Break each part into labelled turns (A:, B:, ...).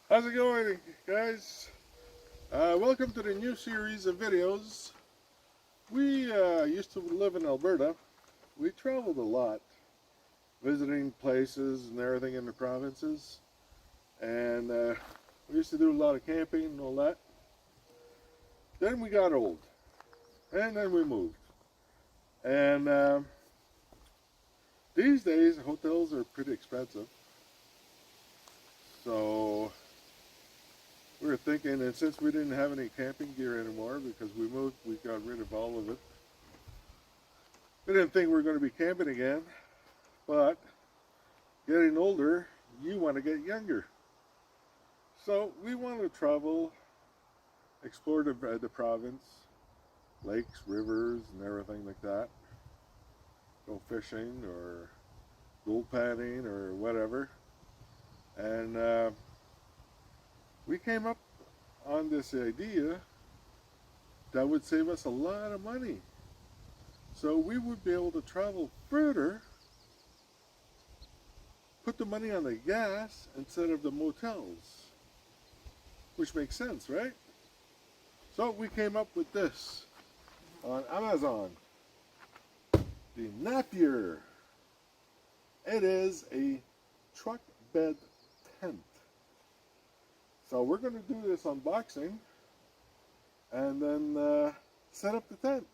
A: How's it going, guys? Welcome to the new series of videos. We used to live in Alberta. We traveled a lot, visiting places and everything in the provinces. And we used to do a lot of camping and all that. Then we got old. And then we moved. And these days, hotels are pretty expensive. So we were thinking, and since we didn't have any camping gear anymore because we moved, we got rid of all of it. We didn't think we were going to be camping again, but getting older, you want to get younger. So we want to travel, explore the province, lakes, rivers, and everything like that. Go fishing or gold panning or whatever. And we came up on this idea that would save us a lot of money. So we would be able to travel further, put the money on the gas instead of the motels, which makes sense, right? So we came up with this on Amazon, the Napier. It is a truck bed tent. So we're going to do this unboxing and then set up the tent.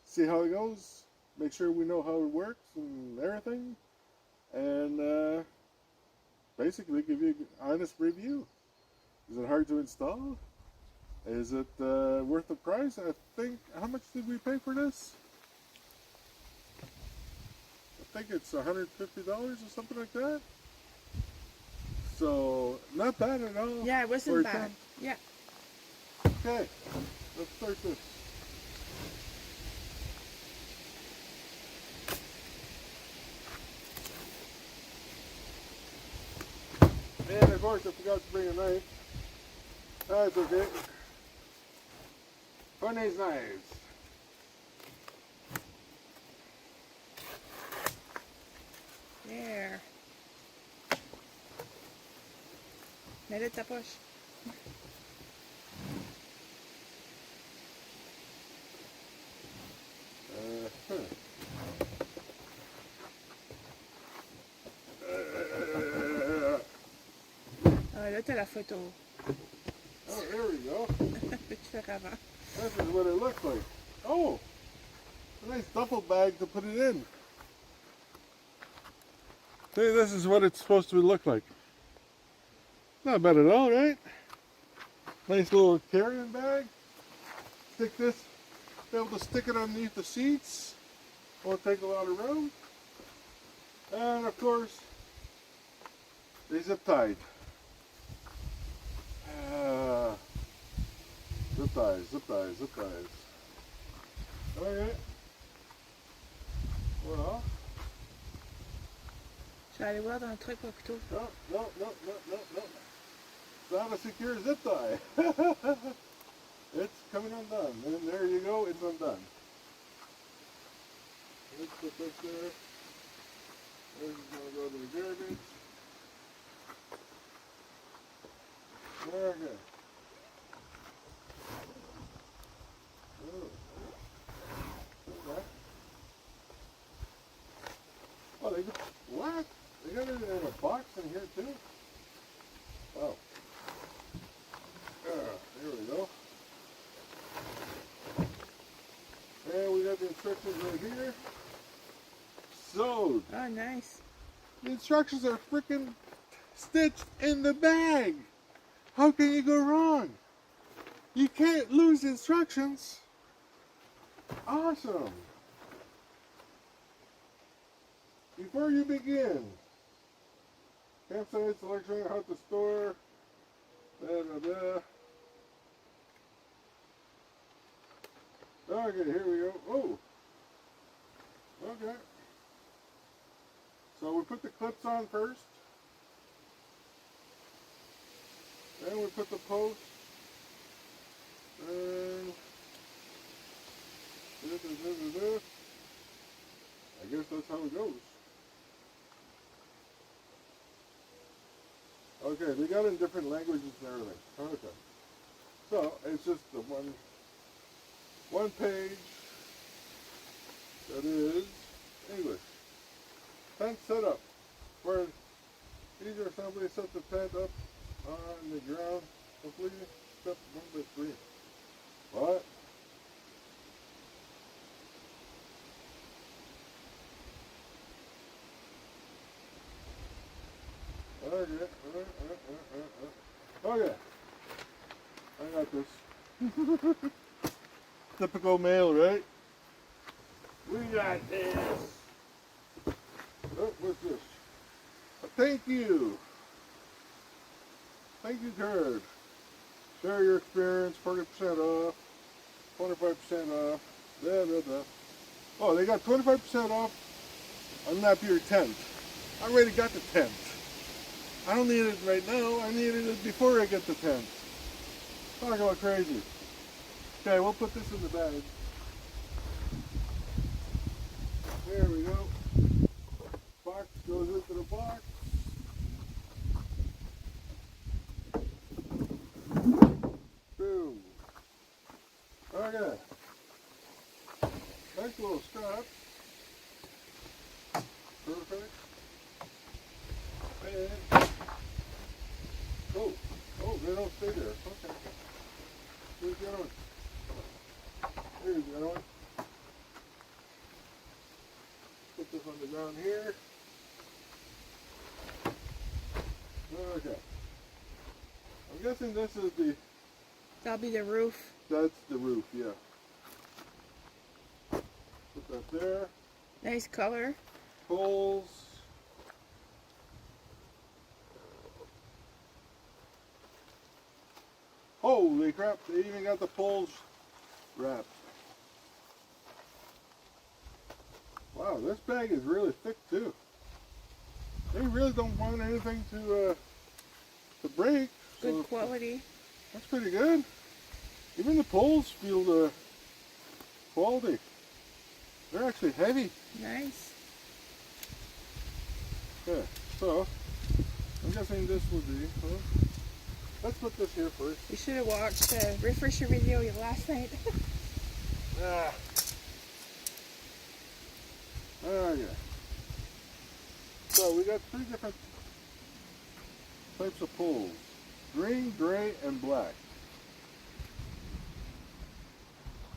A: See how it goes. Make sure we know how it works and everything. And basically give you an honest review. Is it hard to install? Is it worth the price? I think, how much did we pay for this? I think it's $150 or something like that. So, not bad at all.
B: Yeah, it wasn't bad. Yeah.
A: Okay, let's start this. And of course, I forgot to bring a knife. That's okay. Find these knives.
B: There. Mets-le de ta poche. Ah, là, t'as la photo.
A: Oh, here we go.
B: Peux-tu faire avant?
A: This is what it looks like. Oh, a nice duffel bag to put it in. See, this is what it's supposed to look like. Not bad at all, right? Nice little carrying bag. Stick this, be able to stick it underneath the seats. Won't take a lot of room. And of course, they zip tied. Zip ties, zip ties, zip ties. Okay. Well.
B: Je vais aller voir dans le truc au couteau.
A: No. It's not a secure zip tie. It's coming undone. And there you go, it's undone. Let's put this there. This is going to go to the garbage. Okay. Okay. Oh, they got, what? They got it in a box in here too? Oh. There we go. And we got the instructions right here. So,
B: Oh, nice.
A: the instructions are freaking stitched in the bag. How can you go wrong? You can't lose instructions. Awesome. Before you begin, campsite selection, how to store, Okay, here we go. Oh, okay. So we put the clips on first. Then we put the post. And I guess that's how it goes. Okay, they got it in different languages and everything. Okay. So it's just the one page that is English. Tent setup. Where either somebody set the tent up on the ground completely. Step 1 by 3. What? Okay. Okay. I got this. Typical male, right? We got this. Oh, what's this? A thank you. Thank you card. Share your experience, 40% off, 25% off, blah, blah, blah. Oh, they got 25% off on Napier tent. I already got the tent. I don't need it right now. I needed it before I get the tent. Talk about crazy. Okay, we'll put this in the bag. There we go. Box goes into the box. Boom. Okay. Nice little strap. Perfect. And oh, they don't stay there. Okay. Here's the other one. Here's the other one. Put this on the ground here. Okay. I'm guessing this is the...
B: That'll be the roof.
A: That's the roof, yeah. Put that there.
B: Nice color.
A: Poles. Holy crap, they even got the poles wrapped. Wow, this bag is really thick too. They really don't want anything to break.
B: Good
A: So
B: quality.
A: that's pretty good. Even the poles feel the quality. They're actually heavy.
B: Nice.
A: Okay, so I'm guessing this will be. Let's put this here first.
B: We should have watched the refresher video last night.
A: Ah. Oh yeah. So we got 3 different types of poles. Green, gray, and black.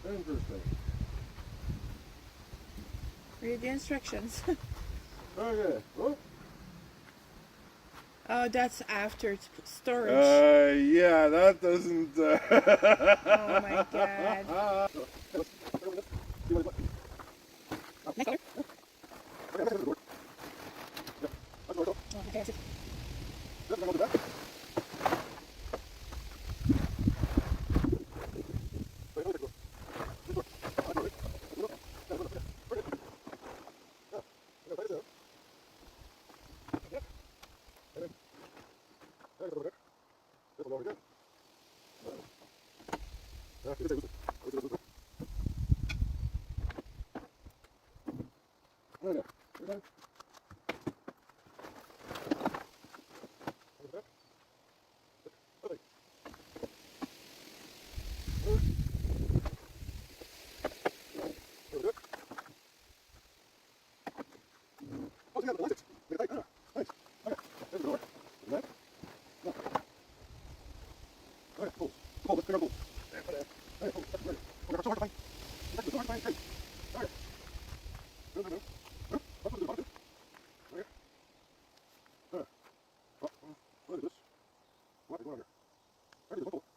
A: Interesting.
B: Read the instructions.
A: Okay. Oh.
B: Oh, that's after storage.
A: Yeah, that doesn't.
B: Oh my god. Nice color. Oh, okay, I see.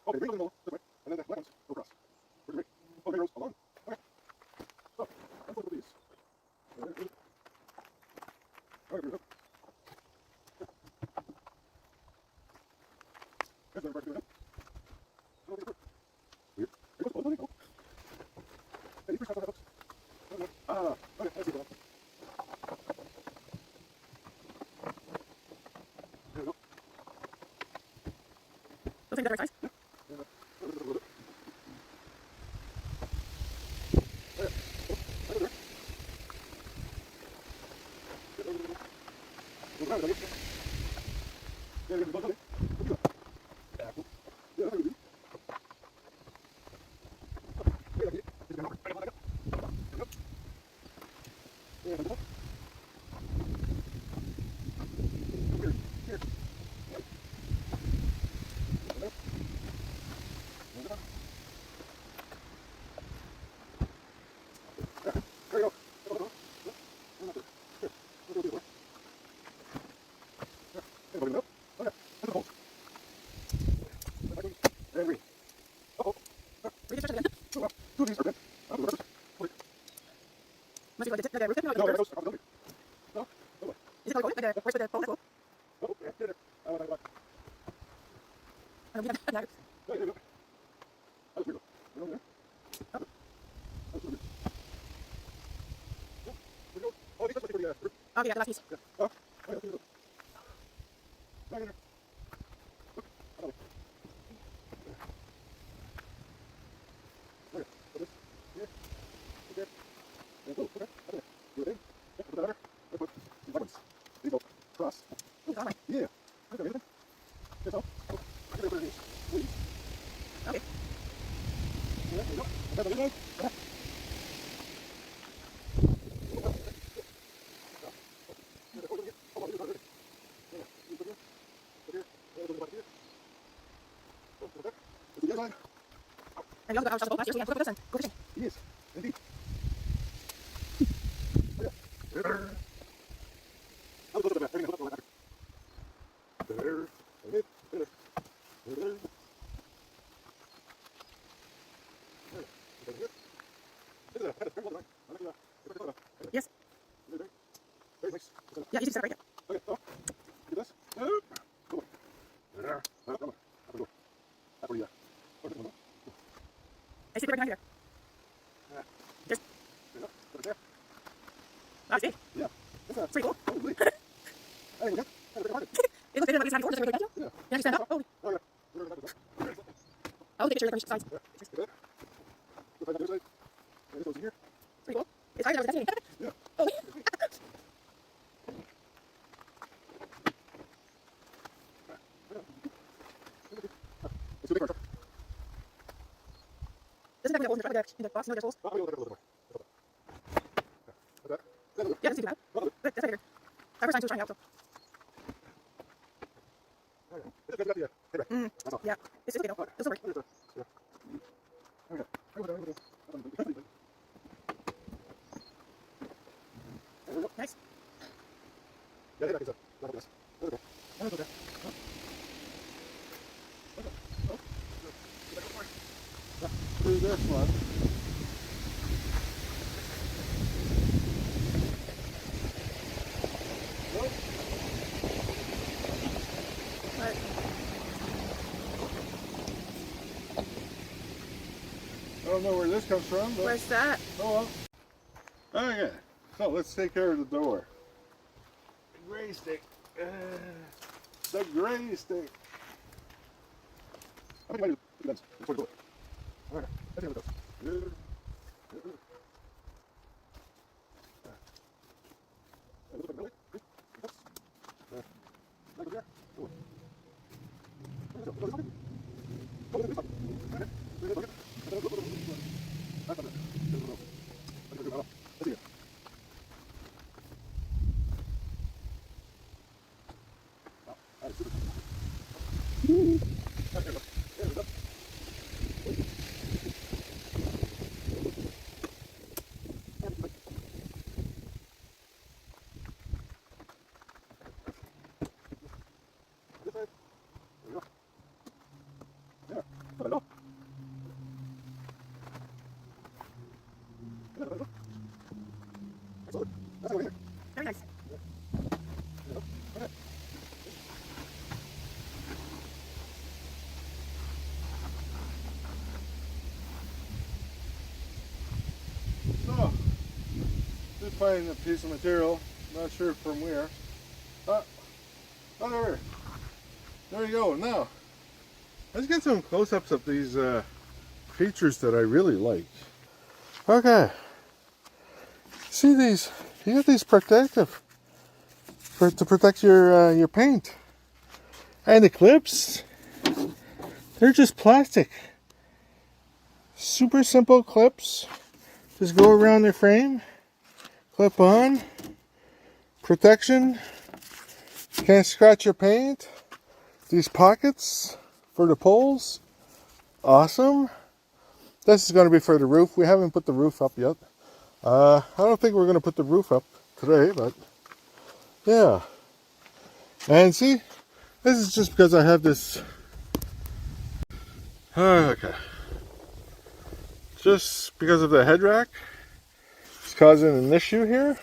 B: Okay, bring them all this way, and then the black ones go across. Where's the ring? Oh, the ring goes along. Okay. So, let's look at these. Okay, here we go. There's the right now. Weird. Here goes the ring. Hey, you first have to have hooks. Ah, okay, I see that. There we go. Those things that are size.
A: Yeah,
C: Okay, yeah, the last piece.
B: Cross.
C: Ooh, all right.
B: Yeah. Okay. That's all. Please.
C: Okay.
B: Yeah, there you go. Okay, there you go.
C: And we also got our boat last year, so we have to put this and go fishing.
B: Yes, indeed.
C: Yes. Yeah, easy to set right here.
B: Okay, so, do this. Go.
C: I see the right behind here. Just. Oh, it's big.
B: Yeah,
C: It's pretty cool.
B: holy.
C: It looks bigger than what we had before. Just a regular patio.
B: Yeah.
C: Yeah, just stand up. Holy. I'll take a picture of the sides. It's pretty cool. It's higher than I was expecting.
B: Yeah.
C: Holy. Doesn't have any holes in the box. No, there's holes. Yeah, that's too bad. But that's not bigger. Our first time, she was trying to help, so. Yeah, it's okay though. It'll still work. Nice.
A: Do this one.
C: But
A: I don't know where this comes from, but
C: where's that?
A: oh well. Okay, so let's take care of the door. The gray stick. The gray stick.
C: Very nice.
A: So, just finding a piece of material, not sure from where. There you go. Now, let's get some close-ups of these features that I really like. Okay. See these? You got these protective to protect your paint. And the clips, they're just plastic. Super simple clips. Just go around the frame, clip on, protection, can't scratch your paint. These pockets for the poles, awesome. This is going to be for the roof. We haven't put the roof up yet. I don't think we're going to put the roof up today, but yeah. And see, this is just because I have this. Okay. Just because of the head rack, it's causing an issue here.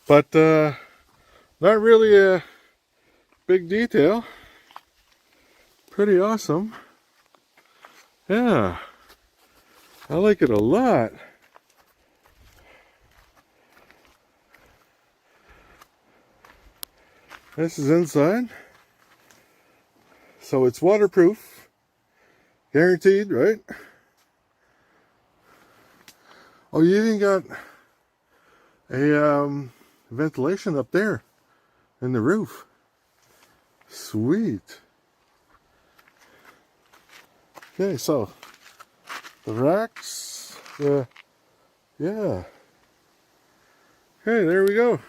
A: But not really a big detail. Pretty awesome. Yeah. I like it a lot. This is inside. So it's waterproof. Guaranteed, right? Oh, you even got a ventilation up there in the roof. Sweet. Okay, so the racks, yeah. Okay, there we go.